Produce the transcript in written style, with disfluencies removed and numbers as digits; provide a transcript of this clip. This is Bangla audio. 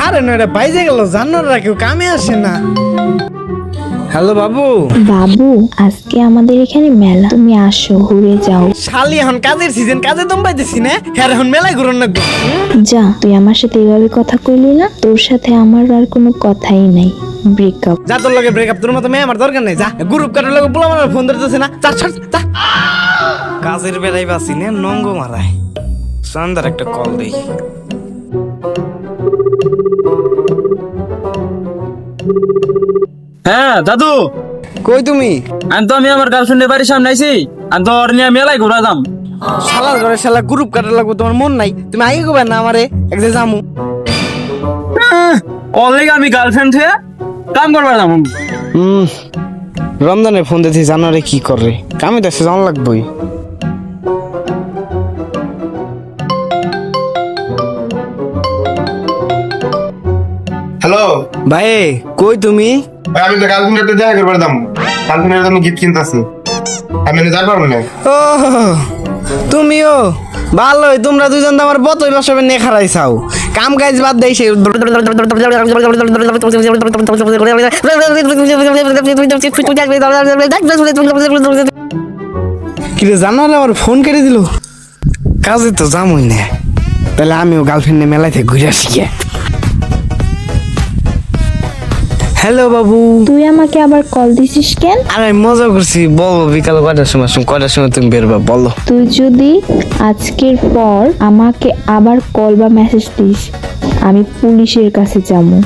সাড়ে 9টা বাজে গেল, জানোরা কেউ কামে আসে না। হ্যালো বাবু। বাবু, আজকে আমাদের এখানে মেলা, তুমি আসো, ঘুরে যাও। শালি এখন কাজের সিজন, কাজে দম পাইতেছি না, হ্যাঁ এখন মেলায় ঘুরন না। যা, তুই আমার সাথে এইভাবে কথা কইলি না, তোর সাথে আমার আর কোনো কথাই নাই। ব্রেকআপ। যা তোর লগে ব্রেকআপ, তোর মতো মেয়ে আমার দরকার নেই। যা গ্রুপ কাটার লগে বলে আমার ফোন ধরতেছে না, যা ছাড় যা। কাজের বেলায় বাসি না, নঙ্গ মারায়। সন্ধ্যার একটা কল দেই। হ্যাঁ দাদু, কই তুমি? আমি আমার গার্লফ্রেন্ডের বাড়ির সামনে আইছি। আমি তো ওর নিয়ে মেলায় ঘুরা দাম। শালার ঘরে শালা গ্রুপ কাটার লাগবে, তোমার মন নাই? তুমি আগে কবে না আমারে এক যে জামু। অলরেডি আমি গার্লফ্রেন্ড হয়ে কাম করবার দাম। রমজানে ফোন দিয়েছি, জানারে কি করে কামে দেখছে, জানা লাগবই। হ্যালো ভাই কই তুমি? ভাই, আমি তো গার্লফ্রেন্ডের দেখা করবার দাম। গার্লফ্রেন্ডের জন্য গিফট কিনতেছি, আমি যাই পারবো না। ও তুমিও ভালোই, তোমরা দুজন তো আমার বতই বসাবে নিয়ে খারাইছাও। কাম কাজ বাদ দেই সে কিরে জানালে আমার ফোন কেটে দিল। কাজে তো জামই না, তাহলে আমিও গার্লফ্রেন্ড নিয়ে মেলায় থেকে ঘুরে আসি। হ্যালো বাবু। তুই আমাকে আবার কল দিছিস কেন? আরে আমি মজা করছি, বলো বিকাল কয়টার সময় তুমি বেরবা বলো। তুই যদি আজকের পর আমাকে আবার কল বা মেসেজ দিস, আমি পুলিশের কাছে যাবো।